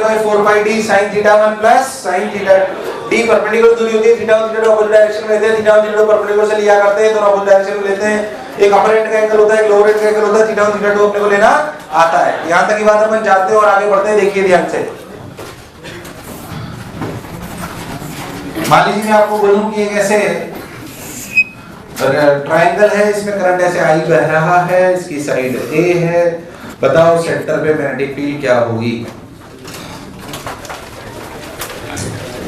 by 4 pi d sin theta 1 plus sin theta d perpendicular दूरी होती है, theta और थीटा अपोजिट डायरेक्शन में लेते हैं, थीटा और थीटा परपेंडिकुलर से लिया करते हैं, दोनों अपोजिट डायरेक्शन में लेते हैं। एक अपर एंड का एंगल होता है, एक लोअर एंड का एंगल होता है, थीटा और थीटा 2 अपने को लेना आता है। यहां तक की बात अपन जानते हैं और आगे बढ़ते हैं, देखिए ध्यान से। मान लीजिए मैं आपको बोलूं कि एक ऐसे ट्रायंगल है, इसमें करंट ऐसे आई बह रहा है, इसकी साइड ए है, बताओ सेंटर पे मैग्नेटिक फील्ड क्या होगी।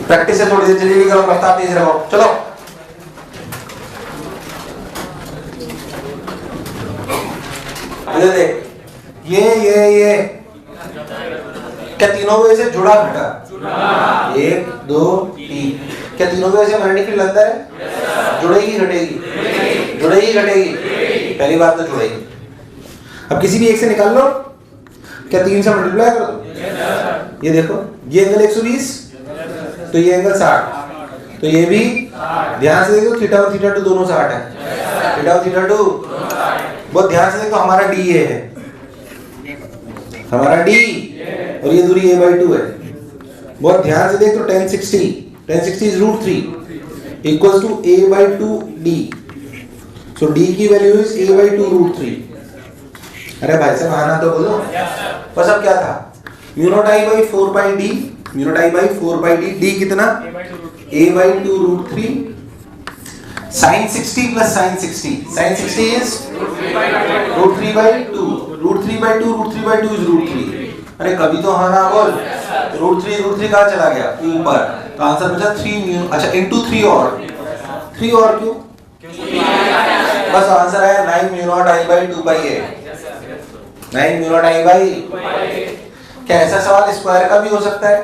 प्रैक्टिस से थोड़ी देर जल्दी करो, रफ्तार तेज रखो, चलो। ये देख, ये क्या तीनों वजह से जुड़ा घटा? 1 2 3, क्या तीनों वजह से मैग्नेटिक फील्ड अंदर है? जुड़ेगी घटेगी? जुड़ेगी घटेगी? पहली बात तो जुड़ेगी। अब किसी भी एक से निकाल लो, क्या 3 से मल्टीप्लाई कर दो? ये देखो, ये एंगल 120, तो ये एंगल 60, तो ये भी ध्यान से देखो, थीटा और थीटा 2 दोनों 60 है, थीटा और थीटा 2 बहुत ध्यान से देखो, हमारा डी ये है, हमारा डी, और ये दूरी a/2 है। बहुत ध्यान से देख, तो tan 60 is √3 equals to a/2d, so d की वैल्यू इज a/2 √3। अरे भाई साहब आना तो बोलो, बस अब क्या था, μ0I/4 pi d, μ0I/4 pi d, d कितना? a/2 √3 sin 60 plus sin 60, sin 60 is √3/2, √3/2 is √3। अरे कभी तो हाँ ना बोल, √3 कहाँ चला गया? ऊपर, तो आंसर बचा 3 म्यू, अच्छा इनटू 3 और क्यों? बस आंसर आया 9 μ0I/2 pi है, 9 μ0I/। क्या ऐसा सवाल स्क्वायर का भी हो सकता है?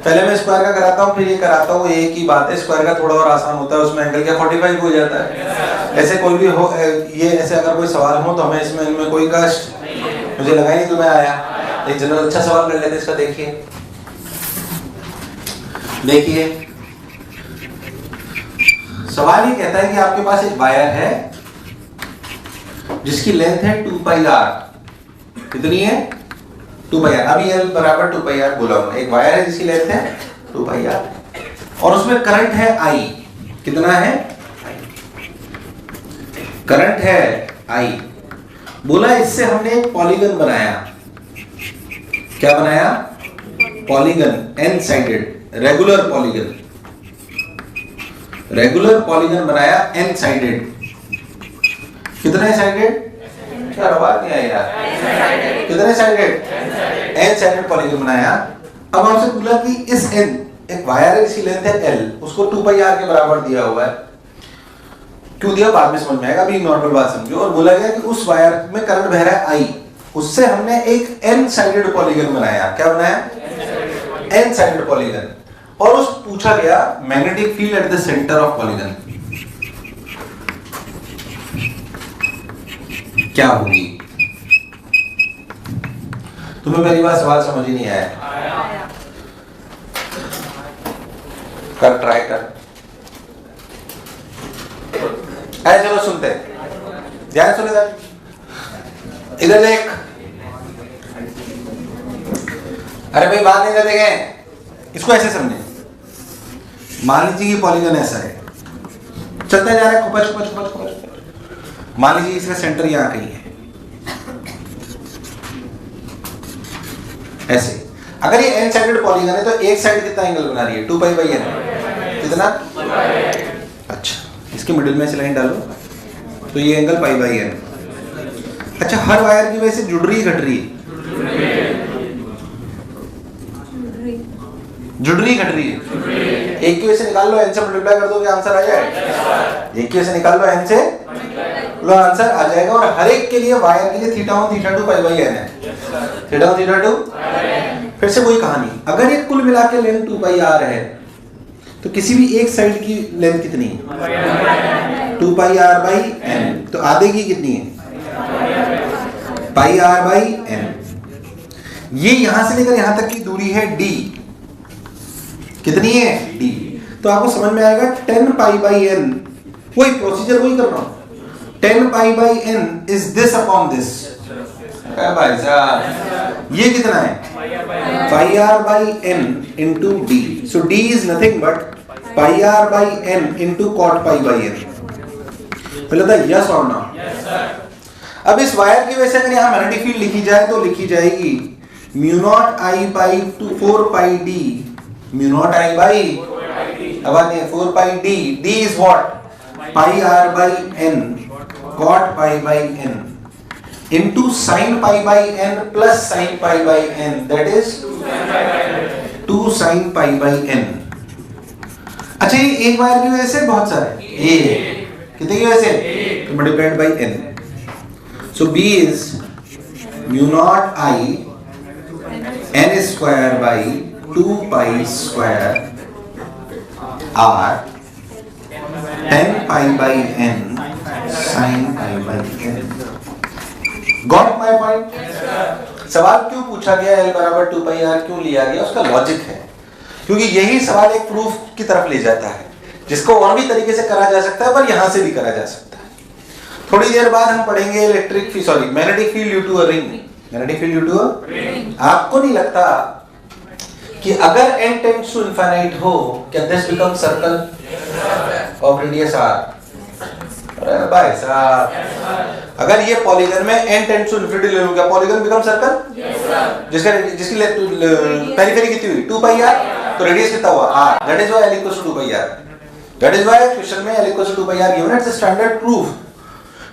पहले मैं स्क्वायर का कराता हूँ, फिर ये कराता हूँ, एक ही बात है। स्क्वायर का थोड़ा और आसान होता है, उसमें एंगल क्या 45 हो जाता है। ऐसे कोई भी हो, ये ऐसे अगर कोई सवाल हो तो हमें इसमें इनमें कोई कष्ट, मुझे लगा ही नहीं तुम्हें आया। एक जनरल अच्छा सवाल कर लेते इसका, देखिए सवाल ये कहता है कि आपके पास एक वायर है जिसकी लेंथ है 2 pi r। कितनी है? 2 pi r। अभी L बराबर 2 pi r बोला हमने। एक वायर है जिसकी लेंथ है 2 pi r और उसमें करंट है I। कितना है? करंट है I। बोला इससे हमने एक पॉलीगन बनाया। क्या बनाया? Polygon, n sided, regular polygon. Regular polygon बनाया n साइडेड। कितने साइडेड? क्या आवाज नहीं आई यार? कितने साइडेड? n साइडेड पॉलीगन बनाया। अब हमसे बोला कि इस n, एक वायर है इसकी लेंथ है l, उसको 2 pi r के बराबर दिया हुआ है। क्यों दिया बाद में समझ में आएगा, अभी नॉर्मल बात समझो। और बोला गया कि उस वायर में करंट बह रहा है I, उससे हमने एक n साइडेड पॉलीगन बनाया। क्या बनाया? n sided polygon. और उस पूछा गया magnetic field at the centre of polygon क्या होगी। तुम्हें पहली बार सवाल समझ ही नहीं आया? कर, ट्राई कर। ऐसे चलो सुनते, ध्यान सुन, इधर देख। अरे भाई बात नहीं करते गए, इसको ऐसे समझे। मान लीजिए ये पॉलीगन ऐसा है, चलता जा रहा है, खुपच खुपच खुपच खुपच। मान लीजिए इसका सेंटर यहां कहीं है, ऐसे। अगर ये n साइडेड पॉलीगन है तो एक साइड कितना एंगल बना रही है? 2 pi by n। कितना? अच्छा, इसके मिडिल में से लाइन डालो तो ये एंगल पाई बाई n। अच्छा, हर वायर की वजह से जुड़ रही घट रही? जुड़ रही घट रही है। एक की वजह से निकाल लो, n से मल्टीप्लाई कर दो, क्या आंसर आ जाएगा? एक की वजह से निकाल लो, n से लो, आंसर आ जाएगा। और हर एक के लिए वायर के लिए theta 1 theta 2 pi by n है। Theta 1 theta 2। फिर से वही कहानी, अगर ये कुल मिला के लेंथ 2 pi r है तो किसी भी एक साइड की लेंथ कितनी है? 2 pi r by n। तो आधे की कितनी है? pi r by n। ये यहां से लेकर यहां तक की दूरी है d। कितनी है? d। तो आपको समझ में आएगा 10 pi by n, वही प्रोसीजर वही कर रहा हूं। 10 pi by n is this upon this। भाई साहब ये कितना है? Pi r by n into d. So d is nothing but pi r by n into cot pi by n. पहले था यस और नो. अब इस वायर की वजह से अगर यहाँ मैग्नेटिक फील्ड लिखी जाए तो लिखी जाएगी mu naught I by 4 pi d. Mu naught I by, अब आते हैं 4 pi d. D is what? Pi r by n cot pi by n into sin pi by n plus sin pi by n, that is 2 sin pi by n. अच्छा ये एक wire की वजह से बहुत सारे a कितने की वजह से? तो multiplied by n. So b is mu naught I n square by 2 pi square r 10 pi by n sin pi by n. Got my point? सवाल क्यों पूछा गया L बराबर 2 पाई आर क्यों लिया गया, उसका लॉजिक है. क्योंकि यही सवाल एक प्रूफ की तरफ ले जाता है जिसको और भी तरीके से करा जा सकता है, पर यहां से भी करा जा सकता है. थोड़ी देर बाद हम पढ़ेंगे magnetic field due to a ring. Magnetic field due to a ring. आपको नहीं लगता कि अगर n टेंड्स टू इनफाइनाइट हो, क्या this become circle of radius r? अरे भाई साहब, अगर ये पॉलीगन में n टेंड्स टू इनफिनिटी ले लूं, क्या पॉलीगन बिकम सर्कल? जिसकी पेरिफेरी कितनी हुई? 2 पाई r. तो रेडियस कितना हुआ? r. That is why l equals to 2 pi r. That is why question में l equals to 2 pi r given. It's a standard proof.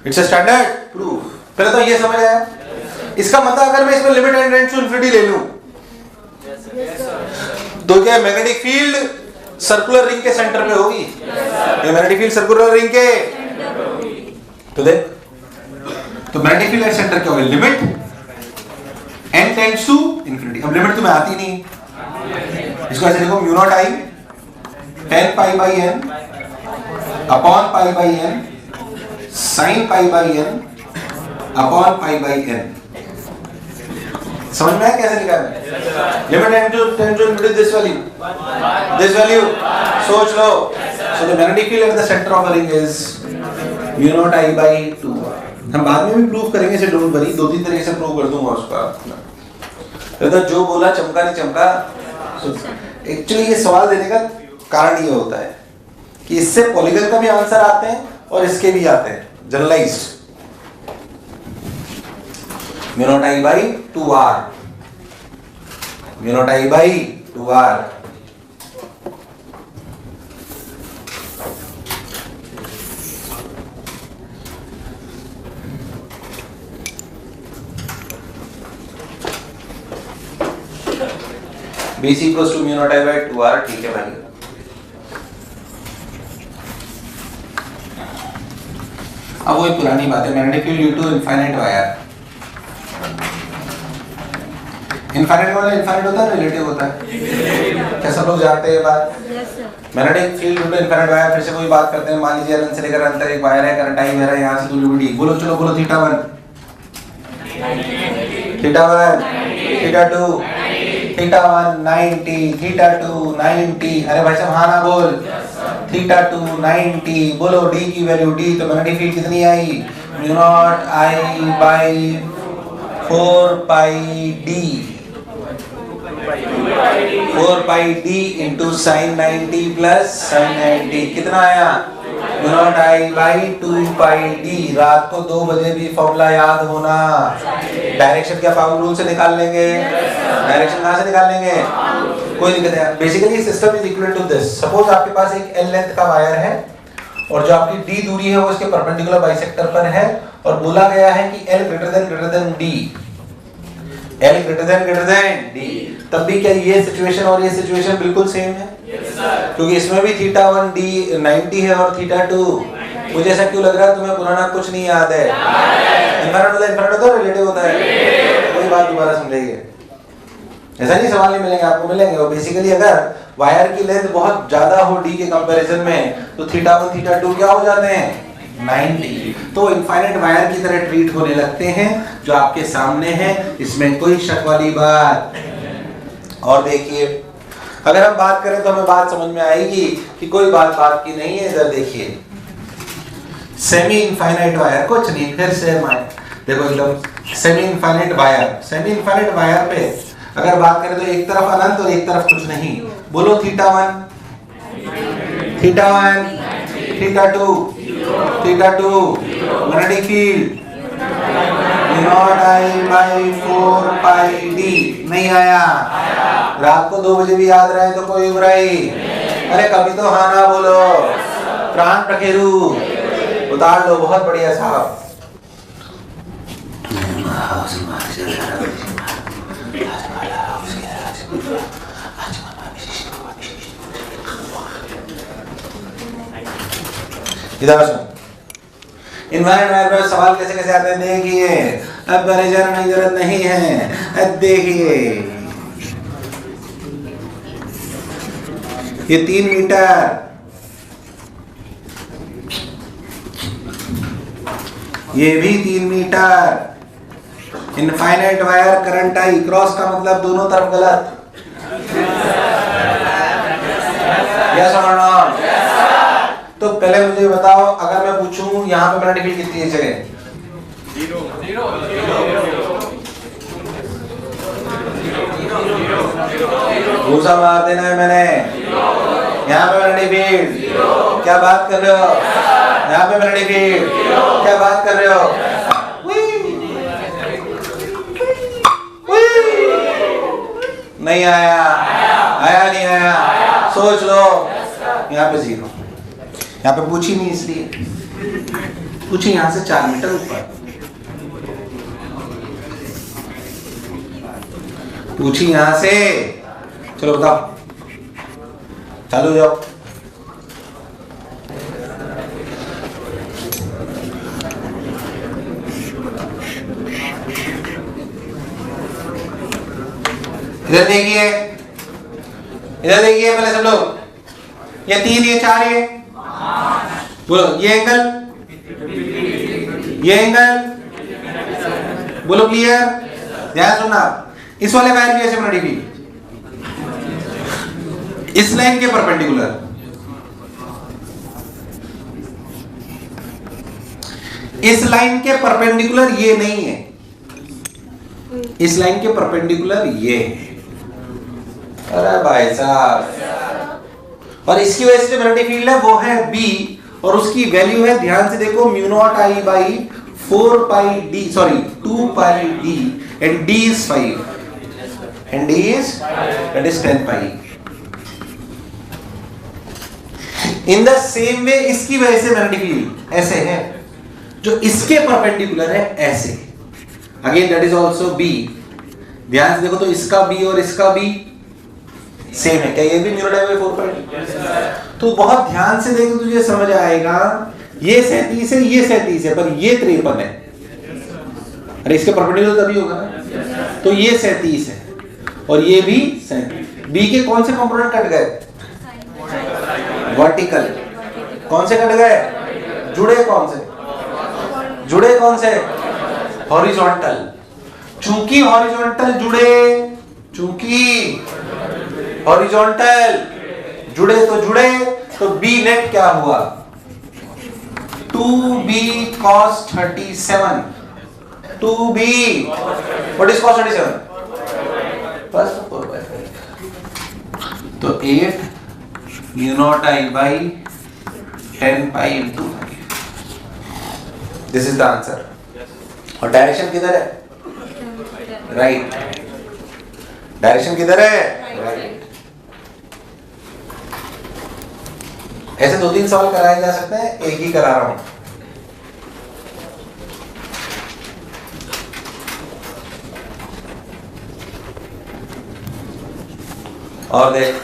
It's a standard proof. पहले तो ये समझ आया. इसका मतलब अगर मैं इसमें limit n tends to infinity ले लूं तो क्या मैग्नेटिक फील्ड सर्कुलर रिंग के सेंटर पे होगी? ये मैग्नेटिक फील्ड सर्कुलर रिंग के, तो देख, तो मैग्नेटिक फील्ड सेंटर क्या होगा? Limit n tends to infinity. अब लिमिट तुम्हें आती नहीं, इसको ऐसे देखो, mu naught I 10 pi by n upon pi by n sin pi by n upon pi by n. समझ में आया कैसे निकालना है? Limit n tends to infinity this value सोच लो. So the magnetic field at the centre of a ring is mu naught I by 2. हम बाद में भी प्रूव करेंगे, इसे डोंट वरी. 2-3 तरीके से प्रूव कर दूंगा उसका. तो जो बोला चमका नहीं चमका. एक्चुअली ये सवाल देने का कारण ये होता है कि इससे पॉलीगन का भी आंसर आते हैं और इसके भी आते हैं generalised. Mu naught I by 2r. Mu naught I by 2r. BC equals to mu naught I by 2r. ठीक है भाई. अब वही पुरानी बात है, magnetic field due to infinite wire. Infinite वाला इनफाइनाइट होता है, रिलेटिव होता है. क्या सब लोग जानते हैं ये बात? Magnetic field due to infinite wire. फिर से कोई बात करते हैं. मान लीजिए अनंत से लेकर अंत तक एक वायर है, करंट आई बह रहा है यहां से दूरी डी. बोलो चलो बोलो. Theta 1, theta 1, theta 2, theta 1 90, theta 2 90. अरे भाई साहब हाँ ना बोल. थीटा 2 90. बोलो डी की वैल्यू डी. तो मैग्नेटिक फील्ड कितनी आई? Mu naught I by 4 pi d. 4 pi d into sine 90 plus sine 90. कितना आया? Mu naught I by 2 pi d. रात को 2 बजे भी फॉर्मूला याद होना. डायरेक्शन क्या पावर रूल से निकाल लेंगे? डायरेक्शन कहां से निकाल लेंगे? कोई दिक्कत है. Basically system is equal to this. Suppose आपके पास एक L लेंथ का वायर है और जो आपकी D दूरी है वो इसके परपेंडिकुलर बाइसेक्टर पर है और बोला गया है कि L greater than D. L greater than D. तब भी क्या ये सिचुएशन और ये सिचुएशन बिल्कुल सेम है? क्योंकि इसमें भी थीटा 1 D 90 है और थीटा 2. मुझे ऐसा क्यों लग रहा है तुम्हें पुराना कुछ नहीं याद है? इनफिनिट होता है, रिलेटिव होता है. कोई बात दोबारा समझाइए. ऐसा नहीं सवाल नहीं मिलेंगे आपको, मिलेंगे. और बेसिकली अगर वायर की लेंथ बहुत ज्यादा हो डी के कंपैरिजन में तो थीटा 1 थीटा 2 क्या हो जाते हैं? 90. तो इनफाइनाइट वायर की तरह ट्रीट होने लगते हैं जो आपके सामने है. इसमें कोई शक वाली बात. और देखिए अगर हम बात करें तो हमें बात समझ में आएगी कि कोई बात की नहीं है. इधर देखिए सेमी इनफाइनाइट वायर कुछ नहीं, फिर से देखो एकदम सेमी इनफाइनाइट वायर पे अगर बात करें तो एक तरफ अनंत और एक तरफ कुछ नहीं। बोलो theta 1, theta 1, theta 2, theta 2, magnetic field not I by 4 pi D. नहीं आया? रात को 2 बजे भी याद रहे तो कोई बुराई? अरे कभी तो हाँ ना बोलो। प्राण प्रखेरु उतार लो। बहुत बढ़िया साहब। इधर सुन। इन्वायरमेंट पर सवाल कैसे कैसे आते हैं देखिए। अब परेशान की जरूरत नहीं है। अब देखिए ये 3 मीटर, ये भी 3 metre. Infinite wire current I, cross का मतलब दोनों तरफ गलत। यस और नो? तो पहले मुझे बताओ, अगर मैं पूछूं यहाँ पे मैग्नेटिक फील्ड कितनी है जगह? 0। घूसा मार देना है मैंने। यहाँ पे मैग्नेटिक फील्ड, क्या बात कर रहे हो? यहाँ पे मैग्नेटिक फील्ड, क्या बात कर रहे हो? नहीं आया? आया नहीं आया? सोच लो। यहाँ पे 0, यहाँ पे पूछी नहीं इसलिए पूछी। यहाँ से 4 मीटर ऊपर पूछी, यहाँ से। चलो बताओ, चालू हो जाओ। इधर देखिए, इधर देखिए पहले सब लोग। ये 3, ये 4, ये बोलो। ये एंगल, ये एंगल, बोलो क्लियर? ध्यान सुनना। इस वाले वायर की ऐसे मैग्नेटिक फील्ड इस लाइन के परपेंडिकुलर, इस लाइन के परपेंडिकुलर ये नहीं है, इस लाइन के परपेंडिकुलर ये है। अरे भाई साहब, और इसकी वजह से मैग्नेटिक फील्ड है वो है B, और उसकी वैल्यू है, ध्यान से देखो, mu naught I by 4 pi D, sorry 2 pi D, and D is 5, and D is, that is 10 pi. In the same way इसकी वजह से मैग्नेटिक फील्ड ऐसे है, जो इसके परपेंडिकुलर है ऐसे। Again that is also B। ध्यान से देखो तो इसका B और इसका B सेम है। क्या ये भी म्यू नॉट आई बाई 4 पाई? तो बहुत ध्यान से देखो तुझे समझ आएगा। ये 37 है, ये 37 है, पर ये 53 है। अरे इसके परपेंडिकुलर तभी होगा ना। तो ये 37 है और ये भी 37। B के कौन से कंपोनेंट कट गए? वर्टिकल। कौन से कट गए? जुड़े कौन से? जुड़े कौन से? हॉरिजॉन्टल। चूंकि हॉरिजॉन्टल जुड़े, चूंकि हॉरिजॉन्टल जुड़े तो B नेट क्या हुआ? 2B cos 37। 2B, what is cos 37? Plus 4/5। तो 8 mu naught I by 10 pi into 5। This is the answer. और डायरेक्शन किधर है? राइट। डायरेक्शन किधर है? राइट। ऐसे 2-3 सवाल कराए जा सकते हैं, एक ही करा रहा हूं। और देख,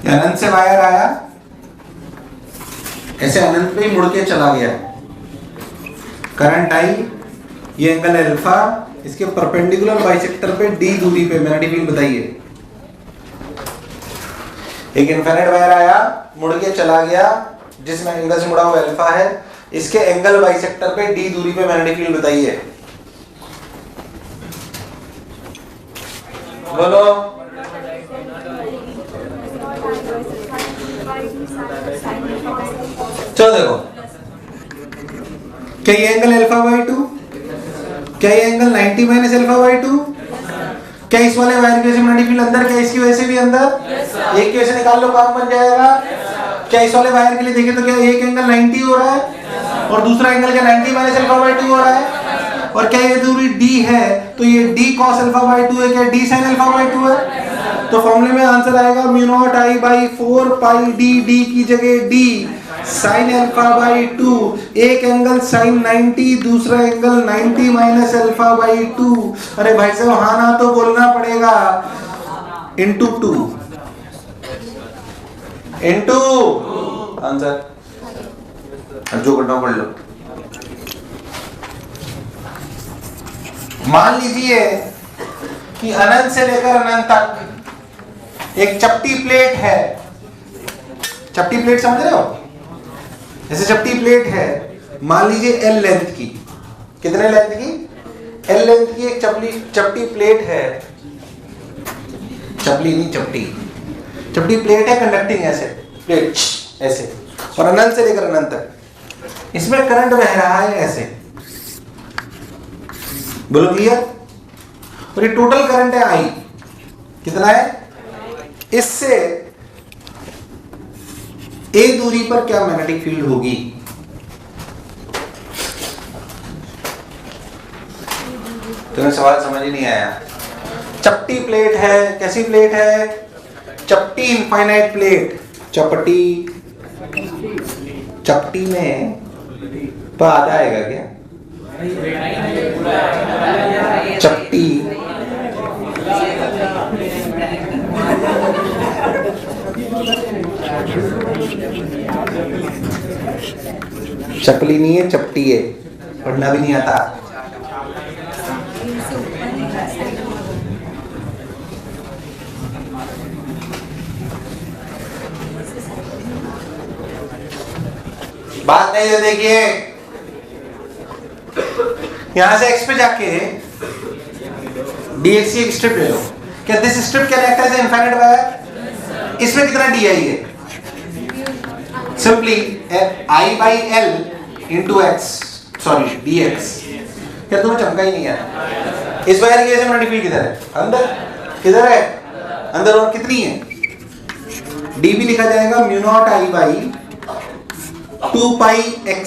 अनंत से वायर आया, ऐसे अनंत पे ही मुड़ के चला गया। करंट आई, ये एंगल अल्फा, इसके परपेंडिकुलर बाइसेक्टर पे D दूरी पे मैग्नेटिक फील्ड बताइए। एक इनफिनिट वायर आया, मुड़ के चला गया, जिस एंगल से मुड़ा हुआ अल्फा है, इसके एंगल बाइसेक्टर पे D दूरी पे मैग्नेटिक फील्ड बताइए। बोलो। क्या ये एंगल अल्फा बाई 2? क्या ये एंगल 90 माइनस अल्फा बाई 2? क्या इस वाले वायर की वजह से मैग्नेटिक फील्ड अंदर, क्या इसकी वजह से भी अंदर? एक की वजह से निकाल लो, काम बन जाएगा। क्या इस वाले वायर के लिए देखें तो क्या एक एंगल 90 हो रहा है और दूसरा एंगल क्या 90 माइनस अल्फा बाई 2 हो रहा है? और क्या ये दूरी d है तो ये d cos अल्फा बाई 2 है, क्या d sin अल्फा बाई 2 है? तो फॉर्मूले में आंसर आएगा mu naught I by 4 pi d की जगह d sin अल्फा बाई 2। एक एंगल sin 90, दूसरा एंगल 90 माइनस अल्फा बाई 2। अरे भाई साहब हाँ ना तो बोलना पड़ेगा, इंटू 2 इंटू आंसर। अब जो करना पढ़ लो। मान लीजिए कि अनंत से लेकर अनंत तक एक चपटी प्लेट है। चपटी प्लेट समझ रहे हो? जैसे चपटी प्लेट है, मान लीजिए L लेंथ की, कितने लेंथ की? L लेंथ की एक चपटी प्लेट है। चपली नहीं चपटी, चपटी प्लेट है कंडक्टिंग ऐसे, प्लेट ऐसे, और अनंत से लेकर अनंत तक इसमें करंट बह रहा है ऐसे। बोलो क्लियर? और ये टोटल करंट है I, कितना है? इससे a दूरी पर क्या मैग्नेटिक फील्ड होगी? तुम्हें सवाल समझ ही नहीं आया। चपटी प्लेट है, कैसी प्लेट है? चपटी इनफाइनाइट प्लेट। चपटी में तो आधा आएगा क्या? चपटी चपली नहीं है, चपटी है, पढ़ना भी नहीं आता। बात नहीं है, देखिए यहां से x पे जाके dx की एक स्ट्रिप ले लो। क्या this strip can act as infinite wire? इसमें कितना di है? Simply I by L into x, sorry dx। क्या तुम्हें चमका ही नहीं है? इस वायर की वजह से मैग्नेटिक फील्ड किधर है? अंदर। किधर है? अंदर। और कितनी है? d भी लिखा जाएगा mu naught I by 2 pi x,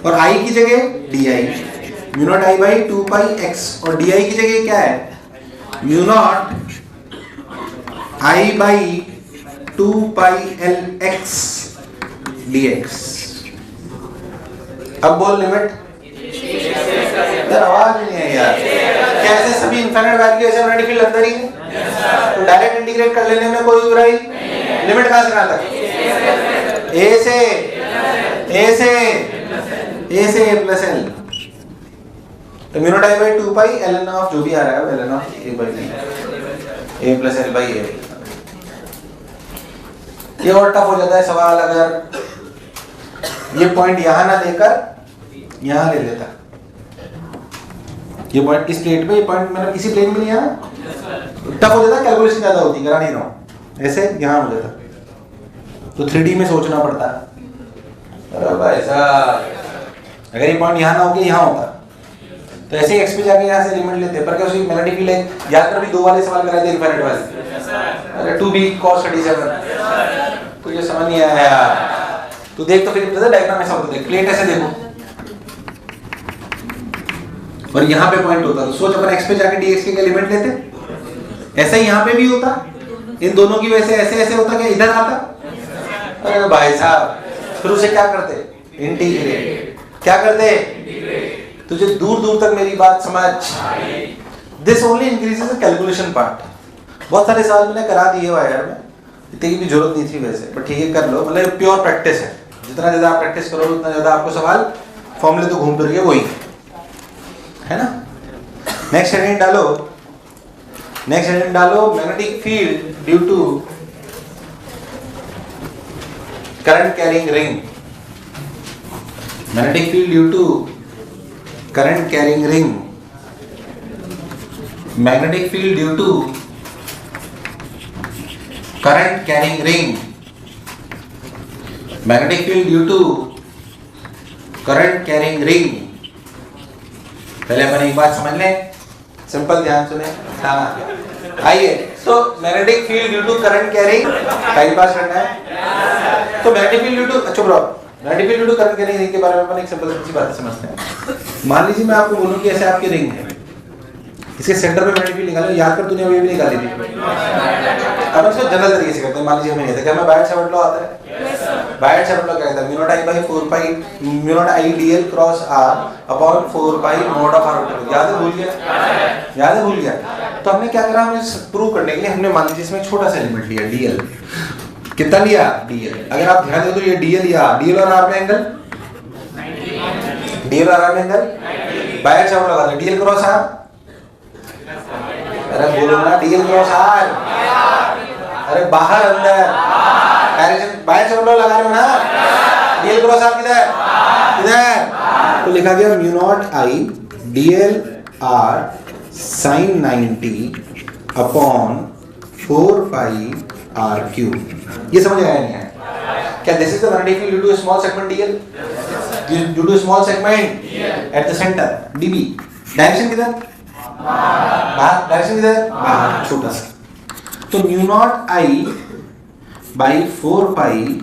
और I की जगह di, mu naught I by 2 pi x, और di की जगह क्या है? Mu naught I by 2 pi l x dx। अब बोल लिमिट। यार आवाज नहीं है यार। कैसे सभी इनफाइनाइट वैल्यू की वजह से मैग्नेटिक फील्ड अंदर ही है, तो डायरेक्ट इंटीग्रेट कर लेने में कोई बुराई। लिमिट कहां से कहां तक? A से A प्लस L। तो mu naught I by 2 pi ln of जो भी आ रहा है ln of A by A plus L by A। ये और टफ हो जाता है सवाल अगर ये पॉइंट यहां ना लेकर यहां ले लेता। ये पॉइंट इस प्लेट पे, ये पॉइंट मतलब इसी प्लेन में नहीं आना, टफ हो जाता, कैलकुलेशन ज्यादा होती, करा नहीं रहा हूं। ऐसे यहां हो जाता तो 3D में सोचना पड़ता। अरे भाई साहब अगर ये पॉइंट यहाँ ना होके यहाँ होता तो ऐसे ही x पे जाके यहाँ से लिमिट लेते, पर क्या उसकी मैग्नेटिक फील्ड याद कर, भी दो वाले सवाल कराए थे इनफाइनाइट वाले। अरे 2b cos 37 तुझे समझ नहीं आया यार। तू देख तो फिर डायग्राम ऐसा होता है, प्लेट ऐसे देखो और यहाँ पे पॉइंट होता, तो सोच अपन x पे जाके dx के लिमिट लेते, ऐसा ही यहाँ पे भी होता, इन दोनों की वजह से ऐसे ऐसे होता, क्या इधर आता? अरे भाई साहब फिर उसे क्या करते? इंटीग्रेट। क्या करते? तुझे दूर दूर तक मेरी बात समझ। This only increases the calculation part. बहुत सारे सवाल मैंने करा दिए वायर में, इतनी की भी जरूरत नहीं थी वैसे, पर ठीक है कर लो, मतलब प्योर प्रैक्टिस है। जितना ज्यादा आप प्रैक्टिस करोगे उतना ज्यादा आपको सवाल फॉर्मूले तो घूम फिर के वही है ना। नेक्स्ट हेडिंग डालो, नेक्स्ट हेडिंग डालो, magnetic field due to current carrying ring। magnetic field due to current carrying ring। magnetic field due to current carrying ring। magnetic field due to current carrying ring. पहले अपन एक बात समझ लें, simple, ध्यान सुने। हाँ आइए, तो magnetic field due to current carrying, time pass करना है। तो मैग्नेटिक फील्ड ड्यू टू, अच्छा bro, magnetic field due to current carrying ring के बारे में अपन एक सिंपल सी बात समझते हैं। मान लीजिए मैं आपको बोलूं कि ऐसे आपकी रिंग है, इसके सेंटर पे मैग्नेटिक फील्ड निकालो, याद कर तूने अभी भी निकाली थी। अब इसको जनरल तरीके से करते हैं। मान लीजिए हमें ये था, क्या हमें बायट-सैवर्ट लॉ आता है? बायट सैवर्ट लॉ क्या कहता है? Mu naught I by 4 pi mu naught I dl cross r upon 4 pi mod of r. याद है? भूल गया? याद है? भूल गया? तो हमने क्या करा, हमने प्रूव करने के लिए हमने मान लीजिए इसमें एक छोटा सा एलिमेंट लिया डीएल। कितना लिया? डीएल। अगर आप ध्यान दो तो ये डीएल या डीएल और आर में एंगल, डीएल और आर में एंगल, बायट सैवर्ट लगा दो, डीएल क्रॉस आर। अरे बोलो ना, डीएल क्रॉस आर। अरे बाहर अंदर डायरेक्शन बाहर से लगा रहे हो ना, डीएल क्रॉस आर किधर? इधर। तो लिखा गया mu naught I dl r sine 90 upon 4 pi r cube. ये समझ आया नहीं है क्या? This is the magnetic field due to small segment dl, due to small segment at the centre dB. Direction किधर? बाहर। डायरेक्शन किधर? बाहर, छोटा सा। तो mu naught I by 4 pi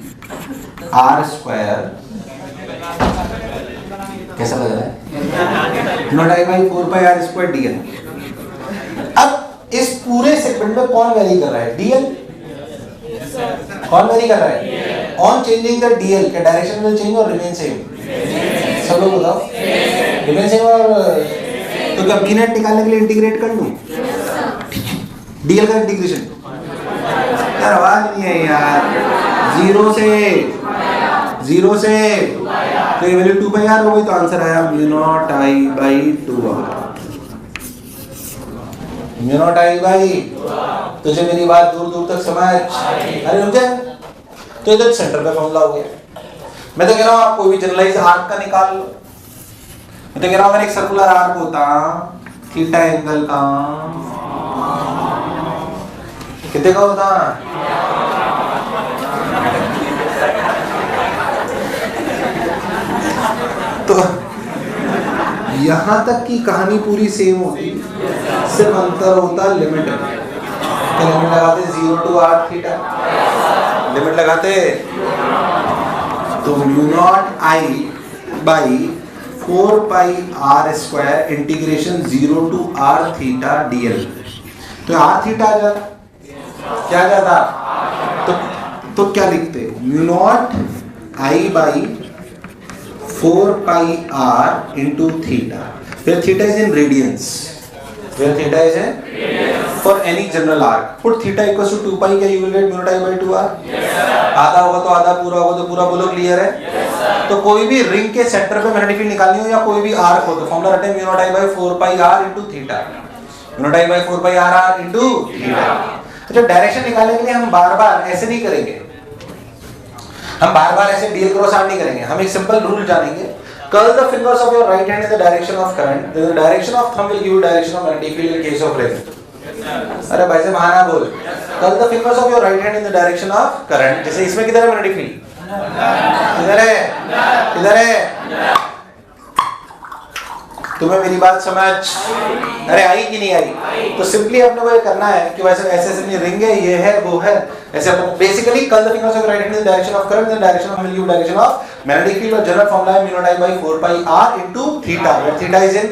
r square, कैसा लग रहा है? Mu naught I by 4 pi r square DL. अब इस पूरे सेगमेंट में कौन वेरी कर रहा है? डीएल। कौन वेरी कर रहा है? ऑन चेंजिंग द डीएल क्या डायरेक्शन विल चेंज और रिमेन सेम? सब लोग बताओ। Remain same. और तो क्या बी नेट निकालने के लिए इंटीग्रेट कर लूं? डीएल का इंटीग्रेशन यार आवाज नहीं है यार। जीरो से तो ये वैल्यू 2 पाई आर हो गई, तो आंसर आया mu naught I by 2r। Mu naught I by, तुझे मेरी बात दूर दूर तक समझ? अरे रुक जा, तो इधर सेंटर पे फॉर्मूला हो गया। मैं तो कह रहा हूँ आप कोई भी जनरलाइज आर्क का निकाल लो। मैं तो कह रहा हूँ अगर एक सर्कुलर आर्क होता, थीटा एंगल का कितने का होता? तो यहां तक की कहानी पूरी सेम होती, सिर्फ अंतर होता लिमिट में। तो लिमिट लगाते 0 टू आर थीटा, लिमिट लगाते तो mu naught I by 4 pi r square integration 0 to r theta dl. तो आर थीटा आ जाता, क्या जाता? तो क्या लिखते? Mu naught I by 4 pi r into theta, where theta is in radians, where theta is in for any general arc, put theta equals to 2 pi, क्या you will get mu naught I by 2r? आधा होगा तो आधा, पूरा होगा तो पूरा। बोलो क्लियर है? तो कोई भी रिंग के सेंटर पे मैग्नेटिक फील्ड निकालनी हो या कोई भी आर्क हो तो फॉर्मूला रटे mu naught I by 4 pi r into theta, mu naught I by 4 pi r into theta। अच्छा, डायरेक्शन निकालने के लिए हम बार-बार ऐसे नहीं करेंगे, हम बार-बार ऐसे डीएल क्रॉस आर नहीं करेंगे। हम एक सिंपल रूल जानेंगे, curl the fingers of your right hand in the direction of current, then the direction of thumb will give you direction of magnetic field in case of ring। अरे भाई से बहाना बोल। curl the fingers of your right hand in the direction of current, जैसे इसमें किधर है magnetic field? किधर है? किधर है? तुम्हें मेरी बात समझ? अरे आई कि नहीं आई? तो सिंपली अपने को ये करना है कि वैसे ऐसे ऐसे रिंग है, ये है, वो है, ऐसे अपन basically curl the fingers of your right hand in the direction of current, then direction of will give direction of magnetic field। और जनरल फॉर्मूला है mu naught I by 4 pi r into theta, where theta is in।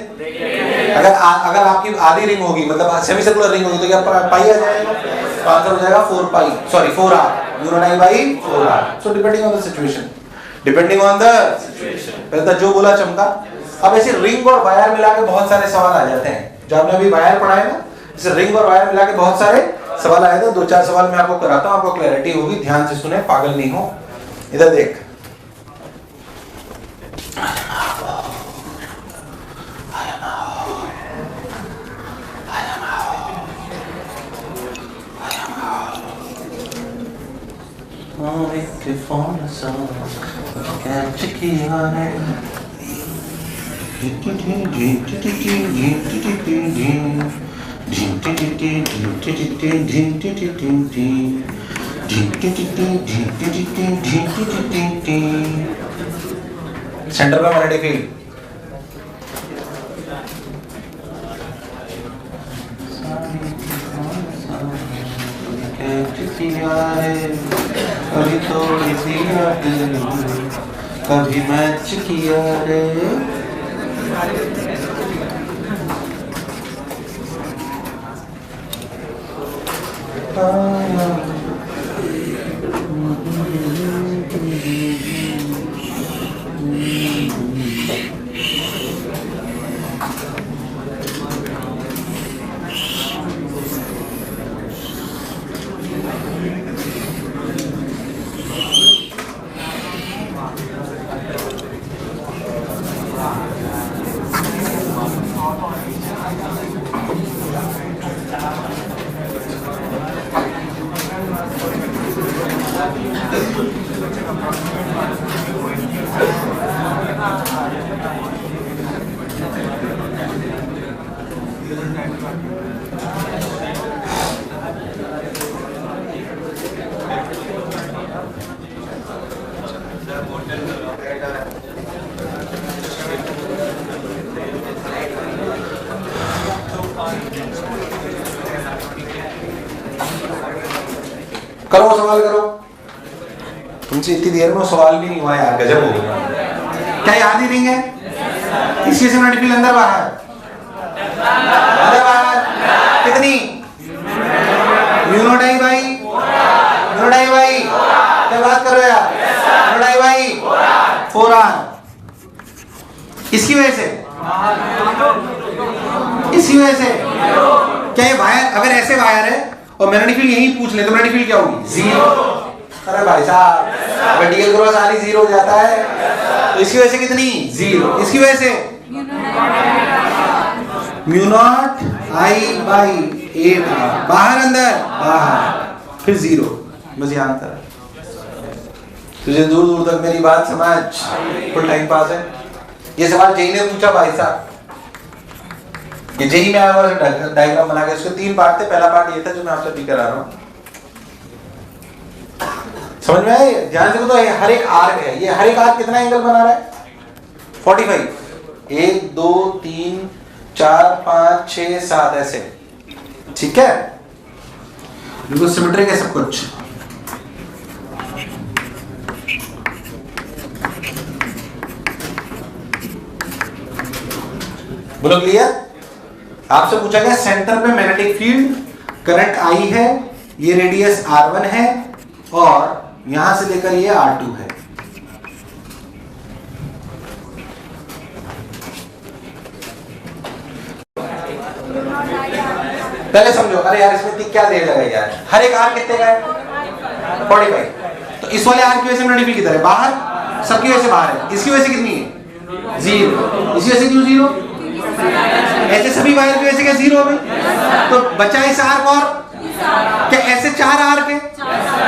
अगर आपकी आधी ring होगी, मतलब semi circular ring होगी, तो क्या पाई आ जाएगा? तो आंसर हो जाएगा 4 r mu naught I by 4r। So depending on the situation, depending on the situation. पहले तो जो बोला चमका। अब ऐसे रिंग और वायर मिला के बहुत सारे सवाल आ जाते हैं। जो आपने अभी वायर पढ़ा है ना, इसे रिंग और वायर मिला के बहुत सारे सवाल आए थे। 2-4 सवाल मैं आपको कराता हूँ, आपको क्लैरिटी होगी। ध्यान से सुने, पागल नहीं हो। इधर देख, सेंटर पे मैग्नेटिक फील्ड कभी थोड़ी सी कभी मैच किया रे करो सवाल करो। तुमसे इतनी देर में सवाल भी नहीं हुआ यार, गजब हो गया। क्या याद ही नहीं है? इसकी से मैग्नेटिक फील्ड अंदर बाहर अंदर बाहर कितनी? म्यू नॉट आई बाई क्या बात कर रहे हो यार? Mu naught I by 4r। इसकी वजह से क्या ये वायर, अगर ऐसे वायर है और मैग्नेटिक फील्ड यही पूछ ले तो मैग्नेटिक फील्ड क्या होगी? 0। अरे भाई साहब, अगर डीएल क्रॉस आर 0 हो जाता है तो इसकी वजह से कितनी? 0। इसकी वजह से mu naught I by 8r। बाहर अंदर बाहर फिर 0। बस यहाँ अंतर है। तुझे दूर दूर तक मेरी बात समझ? फुल टाइम पास है। ये सवाल जेई ने पूछा भाई साहब, ये जेई में आया डायग्राम बना के। इसके 3 पार्ट थे। पहला पार्ट ये था जो मैं आपसे अभी करा रहा हूँ। समझ में आए? ध्यान से तो हर एक आर्क है, ये हर एक आर्क कितना एंगल बना रहा है? 45। 1 2 3 4 5 6 7 ऐसे, ठीक है? बिल्कुल सिमेट्रिक है सब कुछ। बोलो क्लियर? आपसे पूछा गया सेंटर पे मैग्नेटिक फील्ड, करंट I है, ये रेडियस R1 है और यहां से लेकर ये R2 है। पहले समझो। अरे यार इसमें क्या देर लगा यार। हर एक आर कितने का है? 45। तो इस वाले आर की वजह से मैग्नेटिक फील्ड किधर है? बाहर। सबकी वजह से बाहर है। इसकी वजह से कितनी है? 0। इसी वजह से क्यों 0? ऐसे सभी वायर की वजह से क्या 0 हो गई? तो बचा इस आर्क और क्या ऐसे 4 आर्क है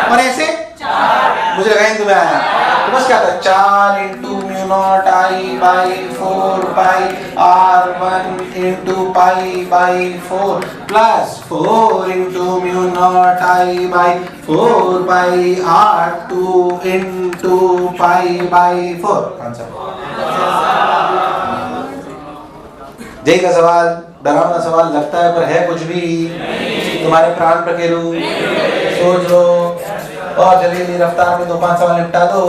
और ऐसे मुझे लगा तुम्हें आया। तो बस क्या था? 4 into mu naught I by 4 pi R1 into pi by 4 plus 4 into mu naught I by 4 pi R2 into pi by 4। Answer जय का सवाल डरावना सवाल लगता है पर है कुछ भी तुम्हारे प्राण प्रकेरु। सोच लो और जल्दी रफ्तार में 2-5 सवाल निपटा दो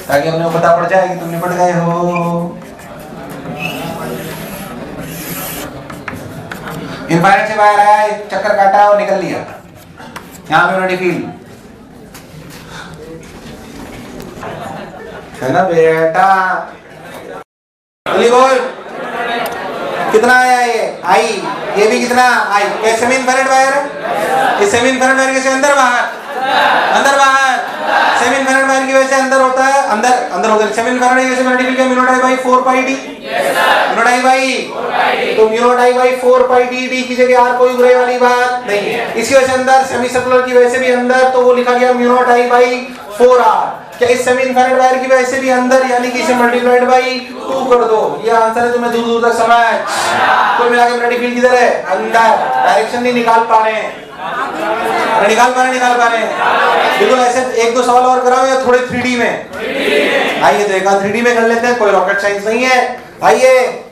ताकि हमें पता पड़ जाए कि तुम निपट गए हो। इनफाइनाइट से बाहर आया, एक चक्कर काटा और निकल लिया। यहाँ पे मैग्नेटिक फील्ड है ना बेटा? बोल कितना आया ये आई? ये भी कितना आई? ये सेमी इनफाइनाइट वायर है। इस सेमी इनफाइनाइट वायर के अंदर बाहर सेमी इनफाइनाइट वायर की वजह से अंदर होता है, अंदर होता है। सेमी इनफाइनाइट की वजह से magnetic field mu naught I by 4 pi d. Mu naught I by तो mu naught I by 4 pi d. D की जगह आर कोई बुराई वाली बात नहीं है। इसकी वजह से अंदर सेमी सर्कुलर की वजह से भी अंदर, तो वो लिखा गया mu naught I by 4r। क्या इस सेमी इनफाइनाइट वायर की वजह से भी अंदर, यानी कि इसे मल्टीप्लाइड बाई 2 कर दो। ये आंसर है, तुम्हें दूर दूर तक समझ। कोई मिला के मैग्नेटिक फील्ड किधर है? अंदर। डायरेक्शन नहीं निकाल पा रहे हैं, निकाल पा रहे हैं। बिल्कुल ऐसे एक दो सवाल और कराओ या थोड़े 3D में। आइए तो एक 3D में कर लेते हैं, कोई रॉकेट साइंस नहीं है। आइए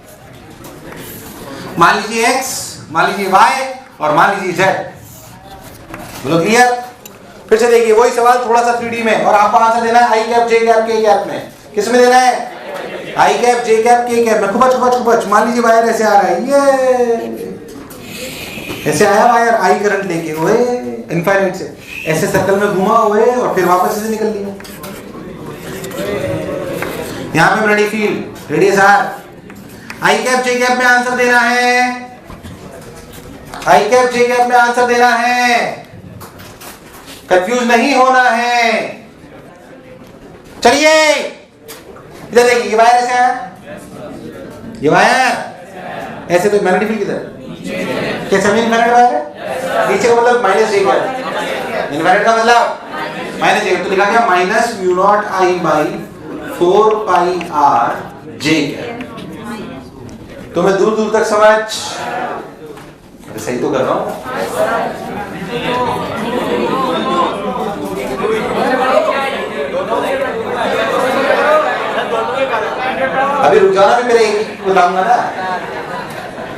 मान लीजिए x, मान लीजिए y और मान लीजिए z। बोलो क्लियर? फिर से देखिए वही सवाल थोड़ा सा 3D में, और आपको आंसर देना है i cap j cap k cap में। किस में देना है? i cap j cap k cap में। खुपच। मान लीजिए वायर ऐसे आ रहा है, ये ऐसे आया वायर आई करंट लेके हुए इनफाइनाइट से, ऐसे सर्कल में घुमा हुए और फिर वापस से निकल लिया। यहां पे मैग्नेटिक फील्ड रेडियस r, आई कैप जे कैप में आंसर देना है, आई कैप जे कैप में आंसर देना है, कंफ्यूज नहीं होना है। चलिए इधर देखिए, ये वायर ऐसे आया, ये वायर ऐसे, तो मैग्नेटिक फील्ड किधर? क्या सेमी इनफाइनाइट वायर है? नीचे का मतलब माइनस जे कैप, इनफाइनाइट का मतलब माइनस जे, तो लिखा गया minus mu naught I by 4 pi R J cap. तो मैं दूर दूर तक समझ, सही तो कर रहा हूं। अभी रुक जाना, भी मेरे एक बताऊंगा ना,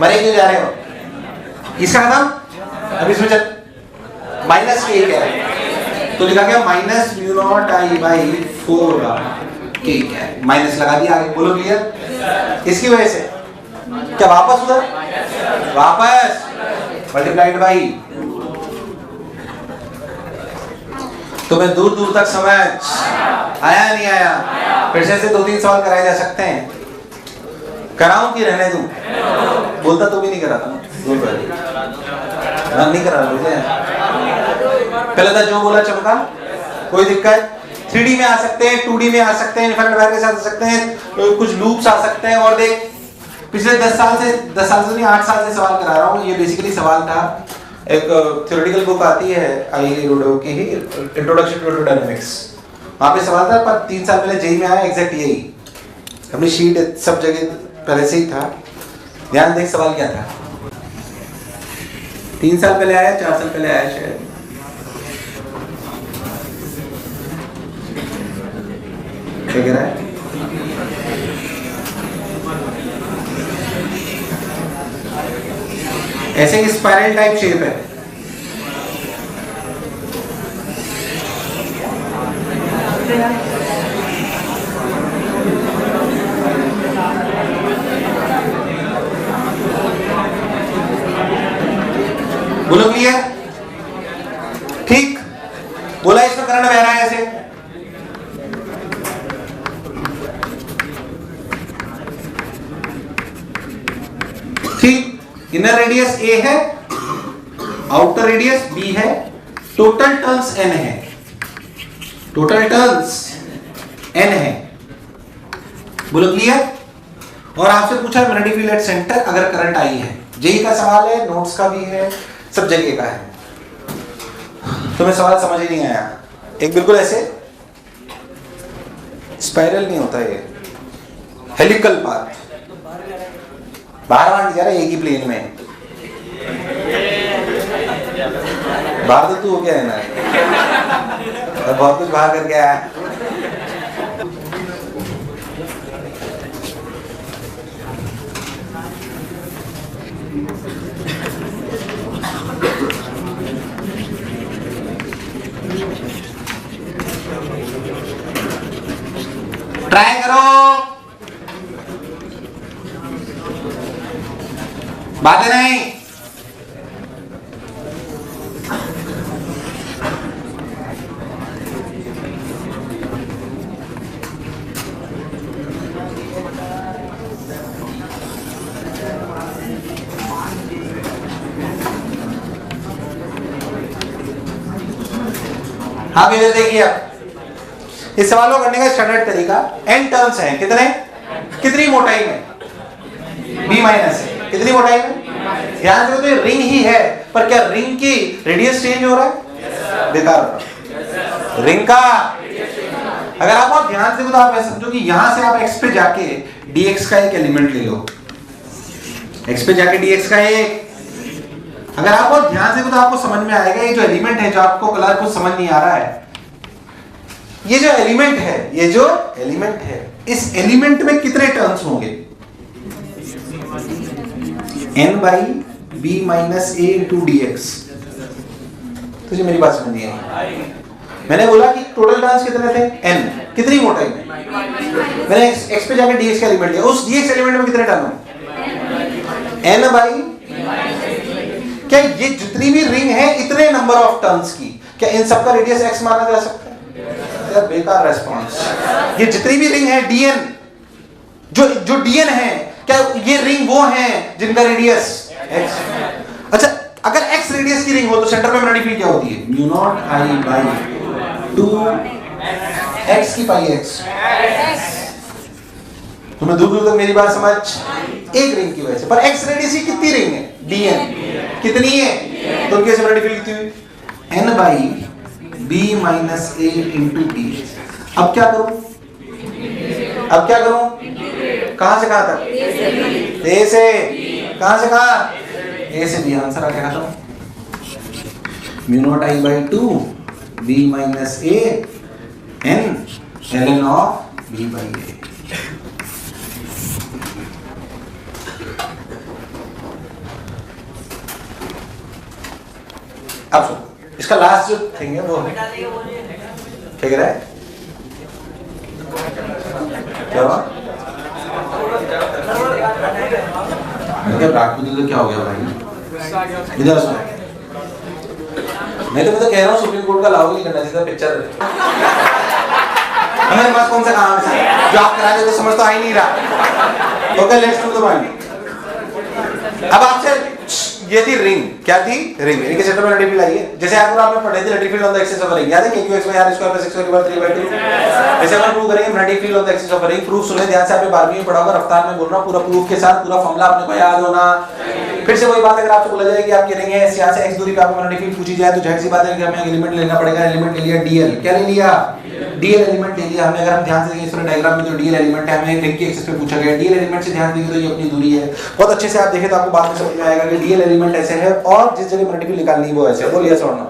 मरे क्यों जा रहे हो? इसका खत्म। अब इसमें चल माइनस के है, तो लिखा गया minus mu naught I by 4 के, माइनस लगा दिया आगे। बोलो क्लियर? इसकी वजह से क्या वापस उधर, वापस मल्टीप्लाइड बाई, तो मैं दूर दूर तक समझ आया नहीं आया? फिर से 2-3 सवाल कराए जा सकते हैं। कराऊं कि रहने दूं? बोलता तो भी नहीं कराता, नहीं करा मुझे। पहले था जो बोला चमका, कोई दिक्कत। 3D में आ सकते हैं, 2D में आ सकते हैं, इनफाइनाइट वायर के साथ आ सकते हैं, कुछ लूप्स आ सकते हैं। और देख पिछले 10 साल से नहीं 8 साल से सवाल करा रहा हूँ। ये बेसिकली सवाल था, एक थ्योरेटिकल बुक आती है आई रोडो की ही, इंट्रोडक्शन टू एरोडायनामिक्स, वहाँ पे सवाल था, पर 3 साल पहले जेई में आया एग्जैक्ट यही। अपनी शीट सब जगह पहले से ही था, ध्यान देख सवाल क्या था। 3 साल पहले आया, 4 साल पहले आया शायद। क्या कह रहा है? ऐसे ही स्पाइरल टाइप शेप है, बोलो क्लियर? ठीक बोला। इसमें करंट बह रहा है ऐसे, ठीक। इनर रेडियस ए है, आउटर रेडियस बी है, टोटल टर्न्स n है, टोटल टर्न्स n है। बोलो क्लियर? और आपसे पूछा है मैग्नेटिक फील्ड एट सेंटर अगर करंट आई है। जेई का सवाल है, नोट्स का भी है, सब जगह का है। तुम्हें सवाल समझ ही नहीं आया? एक बिल्कुल ऐसे स्पाइरल नहीं होता, ये हेलिकल पाथ, बाहर जा रहा है एक ही प्लेन में। बाहर तो तू हो गया है ना, बहुत कुछ बाहर करके आया। ट्राई करो, बातें नहीं। हाँ इधर देखिए, आप इस सवाल को करने का स्टैंडर्ड तरीका, n टर्म्स हैं, कितने, कितनी मोटाई में, b माइनस है, कितनी मोटाई में। ध्यान से, तो ये रिंग ही है, पर क्या रिंग की रेडियस चेंज हो रहा है? बेकार, रिंग का अगर आप बहुत ध्यान से देखो तो आप ऐसा समझो कि यहां से आप x पे जाके dx का एक एलिमेंट ले लो, x पे जाके dx का एक, अगर आप बहुत ध्यान से देखो तो आपको समझ में आएगा ये जो एलिमेंट है, जो आपको कलर कुछ समझ नहीं आ रहा है, ये जो एलिमेंट है, ये जो एलिमेंट है, इस एलिमेंट में कितने टर्म्स होंगे? n by b minus a into dx। तुझे मेरी बात समझ नहीं आई? मैंने बोला कि टोटल टर्म्स कितने थे? n। कितनी मोटाई में? मैंने x पे जाके dx का एलिमेंट लिया, उस dx एलिमेंट में कितने टर्म है? n by, क्या ये जितनी भी रिंग है इतने नंबर ऑफ टर्म्स की, क्या इन सबका रेडियस x माना जा सकता है? यार बेकार रेस्पॉन्स। ये जितनी भी रिंग है dn, जो dn है, क्या ये रिंग वो है जिनका रेडियस x? अच्छा, अगर x रेडियस की रिंग हो तो सेंटर में मैग्नेटिक फील्ड क्या होती है? Mu naught I by 2 x की पाई x। तुम्हें दूर दूर तक मेरी बात समझ? एक रिंग की वजह से, पर x रेडियस की कितनी रिंग है? dn कितनी है? तो उनकी मैग्नेटिक फील्ड कितनी हुई? n by b minus a into d। अब क्या करूं? अब क्या करूं? कहां से कहां तक? a से, कहां से कहां? a से b। आंसर आ गया खत्म। Mu naught I by 2 b minus a n ln of b by a। अब सुनो, इसका लास्ट जो थिंग है वो क्या कह रहा है? क्या हुआ? तो क्या हो गया भाई? इधर सुनो, मैं तो कह रहा हूँ सुप्रीम कोर्ट का लागू नहीं करना चाहिए पिक्चर। हमारे पास कौन सा काम है? जो आप करा दे तो समझ तो आ ही नहीं रहा। Okay, let's do the point. अब आपसे ये थी रिंग, क्या थी? रिंग। इनके सेंटर में मैग्नेटिक फील्ड आई है। जैसे आपको आपने पढ़े थे magnetic field on the axis of ring, याद है? q(x) r square plus 6 3/2। ऐसे हम प्रूव करेंगे magnetic field on the axis of ring. Proof सुने ध्यान से, आपने 12वीं में पढ़ा होगा, रफ्तार में बोल रहा हूं, पूरा प्रूफ के साथ, पूरा फॉर्मूला आपने को याद होना। फिर से वही बात, अगर आपसे बोला जाए कि आप ये रिंग है, यहां से x दूरी पे आपको मैग्नेटिक फील्ड पूछी जाए तो जाहिर सी बात है कि हमें एलिमेंट लेना पड़ेगा। एलिमेंट ले लिया dl। क्या ले लिया? dl एलिमेंट ले लिया हमने। अगर हम ध्यान से देखें इस पूरे डायग्राम में जो dl एलिमेंट है, हमें रिंग की एक्सिस पे पूछा गया। dl एलिमेंट से ध्यान देंगे तो ये अपनी दूरी है। बहुत अच्छे से आप देखें तो आपको बात में समझ में आएगा कि dl एलिमेंट ऐसे है और जिस जगह मैग्नेटिक फील्ड निकालनी है वो ऐसे है। बोल यस और नो।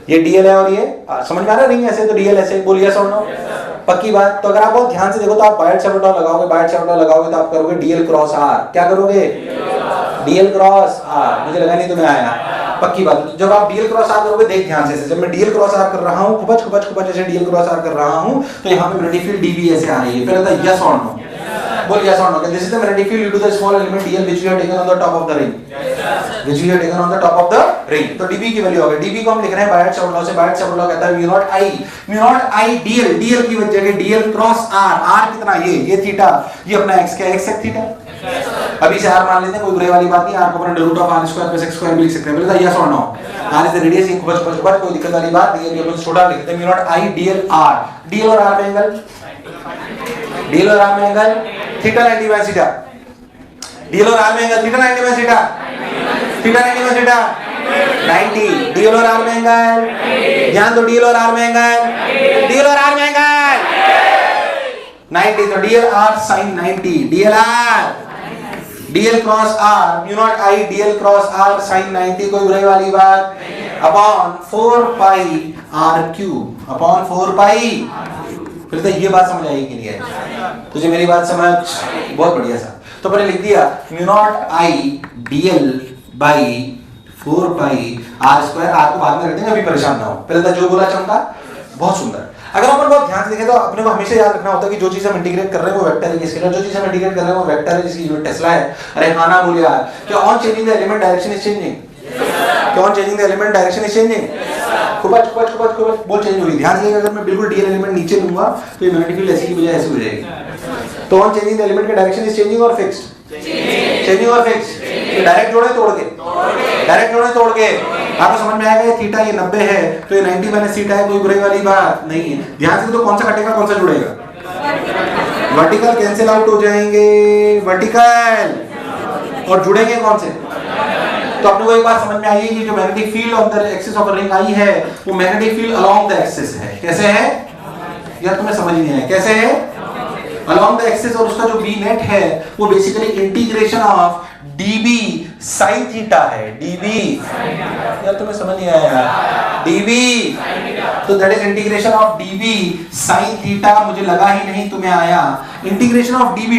ये dl है और ये समझ में आ रहा है? रिंग ऐसे तो dl ऐसे। बोल यस और नो। पक्की बात। तो अगर आप बहुत ध्यान से देखो तो आप बायट सैवर्ट लॉ लगाओगे, बायट सैवर्ट लॉ लगाओगे तो आप करोगे dl क्रॉस r। क्या करोगे? dl cross r। मुझे लगा नहीं तुम्हें आया। पक्की बात। जब आप dl क्रॉस r करोगे, देख ध्यान से, जब मैं dl क्रॉस r कर रहा हूं, खुपच जैसे dl क्रॉस r कर रहा हूं, तो यहां पे मैग्नेटिक फील्ड db ऐसे आ रही है। फिर आता यस और नो। बोल यस और no. This is the magnetic field due to the small element dl which we have taken on the top of the ring, which we have taken on the top of the ring। तो db की value हो गई। db को हम लिख रहे हैं बायट Savart law से। बायट सैवर्ट लॉ कहता है mu naught I dl। dl की जगह dl क्रॉस r। r कितना? ये थीटा, ये अपना x क्या? x theta. अभी से r मान लेते हैं, कोई बुरे वाली बात नहीं। r को अपना root of r square plus x square भी लिख सकते हैं। बोले यस और no. r is the radius, ये खुपच कोई दिक्कत वाली बात नहीं है। ये छोटा लिखते हैं mu naught I dl r। dl और r में एंगल, dl और r में angle theta 90 by theta. dl और r में angle theta 90 by theta. Theta 90 by theta 90। dl और r में एंगल, ध्यान दो, dl और r में एंगल, dl और r में एंगल 90। तो dl r sin 90। dl r dl cross r mu naught I dl cross r sin 90। कोई बुराई वाली बात? अपॉन 4 पाई r क्यूब, अपॉन 4 पाई। फिर तो ये बात समझ आएगी कि नहीं है? तुझे मेरी बात समझ? बहुत बढ़िया सा। तो मैंने लिख दिया mu naught I dl by 4 pi r square. r को बाद में रख देंगे, अभी परेशान ना हो। पहले तो जो बोला चमका, बहुत सुंदर। अगर अपन बहुत ध्यान से देखें तो अपने को हमेशा याद रखना होता है कि जो चीज हम इंटीग्रेट कर रहे हैं वो वेक्टर है, स्केलर। जो चीज हम इंटीग्रेट कर रहे हैं वो वेक्टर है, जिसकी यूनिट टेस्ला है। अरे हाँ ना बोलिए यार। क्या on changing the element direction is changing? क्या on changing the element direction is changing? खुपच बोल चेंज हो रही। ध्यान से अगर मैं बिल्कुल dl एलिमेंट नीचे लूंगा तो ये मैग्नेटिक फील्ड ऐसी की बजाय ऐसी हो जाएगी। तो ऑन चेंजिंग द एलिमेंट का डायरेक्शन इज चेंजिंग और फिक्स्ड? चेंजिंग और फिक्स्ड। डायरेक्ट जोड़े तोड़ के, डायरेक्ट जोड़े तोड़ के आपको समझ में आएगा। ये थीटा, ये 90 है तो ये 90 माइनस थीटा है। कोई बुराई वाली बात नहीं है। ध्यान से तो कौन सा कटेगा, कौन सा जुड़ेगा? वर्टिकल कैंसिल आउट हो जाएंगे, वर्टिकल, और जुड़ेंगे कौन से? तो आपने को एक बात समझ में आई है कि जो magnetic field on the axis of a ring आई है वो magnetic field along the axis है। कैसे है? यार तुम्हें समझ नहीं आया कैसे है? along the axis और उसका जो b नेट है वो basically integration of db sin theta है। db यार तुम्हें समझ नहीं आया? db तो that is integration of db sin theta. मुझे लगा ही नहीं तुम्हें आया। इंटीग्रेशन ऑफ db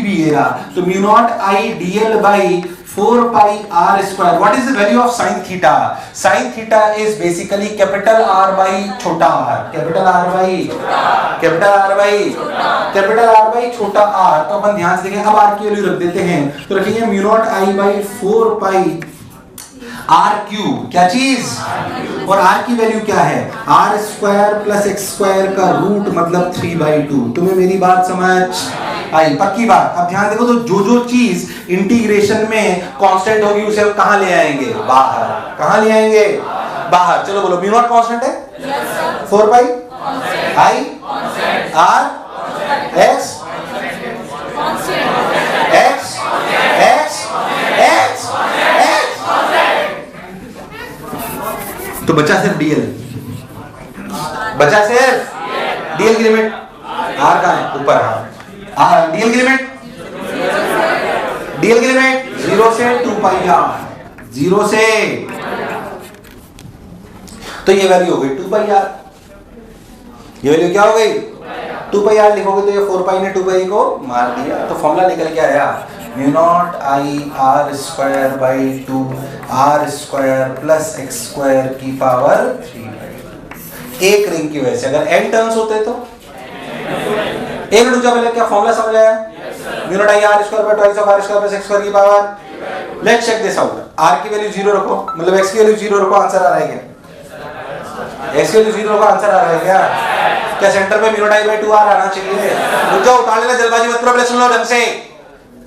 ये रहा, तो mu naught I dl by 4 pi r square. What is the value of sin theta? Sin theta is basically capital R by छोटा r. Capital R by छोटा r. तो अपन ध्यान से देखें, अब r की वैल्यू रख देते हैं, तो रखेंगे mu naught I by 4 pi r cube. क्या चीज? और r की वैल्यू क्या है? r square plus x square का रूट मतलब 3/2। तुम्हें मेरी बात समझ आई? पक्की बात। अब ध्यान देखो, तो जो चीज इंटीग्रेशन में कांस्टेंट होगी उसे हम कहां ले आएंगे? बाहर। कहां ले आएंगे? बाहर। चलो बोलो, म्यू नॉट कांस्टेंट है? Yes sir. 4 pi I R x x x x x, तो बचा सिर्फ डीएल। बचा सिर्फ डीएल की लिमिट आर कहां है? ऊपर। डीएल की लिमिट 0 से 2 पाई आर। 0 से, तो ये वैल्यू हो गई 2 पाई आर। ये वैल्यू क्या हो गई? 2 पाई आर लिखोगे तो ये 4 पाई ने 2 पाई को मार दिया। तो फॉर्मूला निकल के आया mu naught I r square by 2 r square plus x square की पावर 3/2। एक रिंग की वजह से। अगर n टर्म्स होते तो एक दूसरा पहले क्या फॉर्मूला समझ आया? Mu naught I r square by twice of r square plus x square की power. Let's check this out. r की वैल्यू 0 रखो, मतलब x की वैल्यू 0 रखो, आंसर आ रहा है क्या? x की वैल्यू 0 रखो, आंसर आ रहा है क्या? क्या सेंटर पे म्यू नॉट आई बाय 2 r आना चाहिए? रुक जाओ, उतार लेना, जल्दबाजी मत करो, पहले सुन लो ढंग से,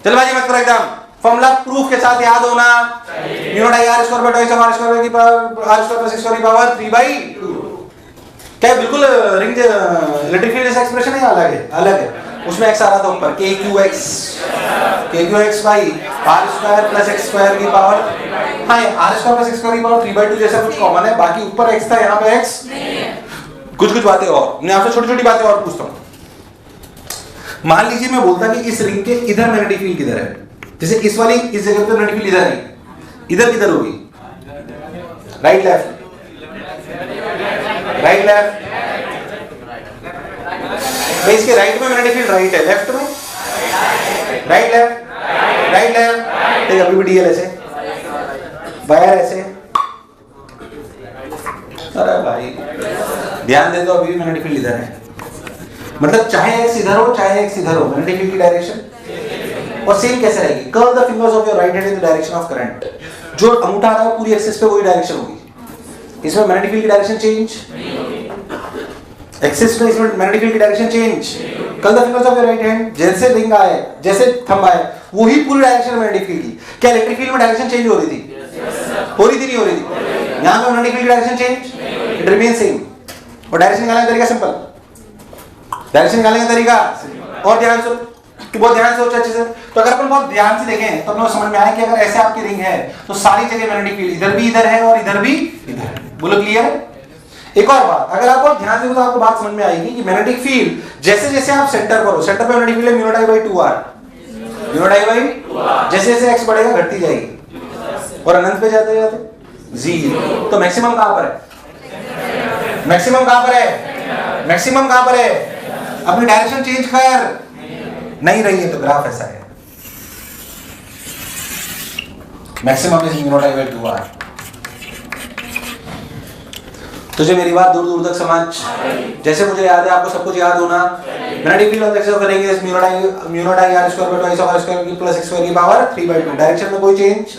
जल्दबाजी मत करो एकदम। फॉर्मूला प्रूफ के साथ याद होना। Mu naught I r square by twice of r square की power r square plus x square की पावर 3/2। क्या बिल्कुल रिंग इलेक्ट्रिक फील्ड जैसा एक्सप्रेशन है? अलग है, अलग है। उसमें x आ रहा था ऊपर, kqx by r square plus x square की पावर, हाँ r square plus x square की पावर 3/2 जैसा कुछ कॉमन है। बाकी ऊपर x था, यहाँ पे x कुछ बातें और। मैं आपसे छोटी छोटी बातें और पूछता हूँ। मान लीजिए मैं बोलता कि इस रिंग के इधर मैग्नेटिक फील्ड किधर है? जैसे इस वाली इस जगह पे मैग्नेटिक फील्ड इधर है, इधर किधर होगी? Right left, right left. भाई इसके राइट में मैग्नेटिक फील्ड राइट है, लेफ्ट में राइट लेफ्ट, राइट लेफ्ट। ठीक, अभी भी डीएल ऐसे, वायर ऐसे। अरे भाई ध्यान दे दो, अभी भी मैग्नेटिक फील्ड इधर है। मतलब चाहे एक्स इधर हो चाहे एक्स इधर हो, मैग्नेटिक फील्ड की डायरेक्शन और सेम कैसे रहेगी? Curl the fingers of your right hand in the direction of current. जो अंगूठा आ रहा है पूरी एक्सिस पे वही डायरेक्शन होगी। इसमें मैग्नेटिक फील्ड की डायरेक्शन चेंज, एक्सिस में इसमें मैग्नेटिक फील्ड की direction change. Curl the fingers of your right hand, जैसे रिंग आए, जैसे थंब आए, वही पूरी डायरेक्शन मैग्नेटिक फील्ड की। क्या इलेक्ट्रिक फील्ड में डायरेक्शन चेंज हो रही थी? हो रही थी, नहीं हो रही थी? यहाँ पे मैग्नेटिक फील्ड की direction change, it remain same. और डायरेक्शन निकालने का तरीका सिंपल, डायरेक्शन निकालने का तरीका और ध्यान से, बहुत ध्यान से सोचो अच्छे से। तो अगर अपन बहुत ध्यान से देखें तो अपने समझ में आए कि अगर ऐसे आपकी रिंग है तो सारी जगह मैग्नेटिक फील्ड इधर भी इधर है और इधर भी इधर है। बोलो क्लियर है? एक और बात, अगर आप बहुत ध्यान से तो आपको बात समझ में आएगी कि मैग्नेटिक फील्ड जैसे जैसे आप सेंटर पर हो, सेंटर पे मैग्नेटिक फील्ड है mu naught I by 2r, mu naught I by, जैसे जैसे x बढ़ेगा घटती जाएगी और अनंत पे जाते जाते 0। तो मैक्सिमम कहां पर है? मैक्सिमम कहां पर है? मैक्सिमम कहां पर है? अपनी डायरेक्शन चेंज कर, नहीं रही है तो ग्राफ ऐसा है। Maximum is mu naught I by 2r। तुझे मेरी बात दूर दूर तक समझ? जैसे मुझे याद है, आपको सब कुछ याद होना। Magnetic field of the axis करेंगे mu naught I r square by twice of r square की प्लस x स्क्वायर की पावर 3/2। डायरेक्शन में कोई चेंज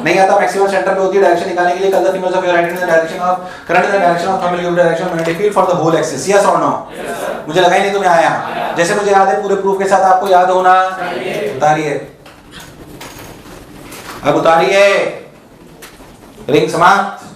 नहीं आता। मैक्सिमम सेंटर पे होती है। डायरेक्शन निकालने के लिए curl the fingers of your right hand in the direction of current in the direction of thumb give direction of magnetic field for the whole axis. Yes और no? मुझे लगा ही नहीं तुम्हें आया। जैसे मुझे याद है, पूरे प्रूफ के साथ आपको याद होना। उतारिए, अब उतारिए, रिंग समाप्त।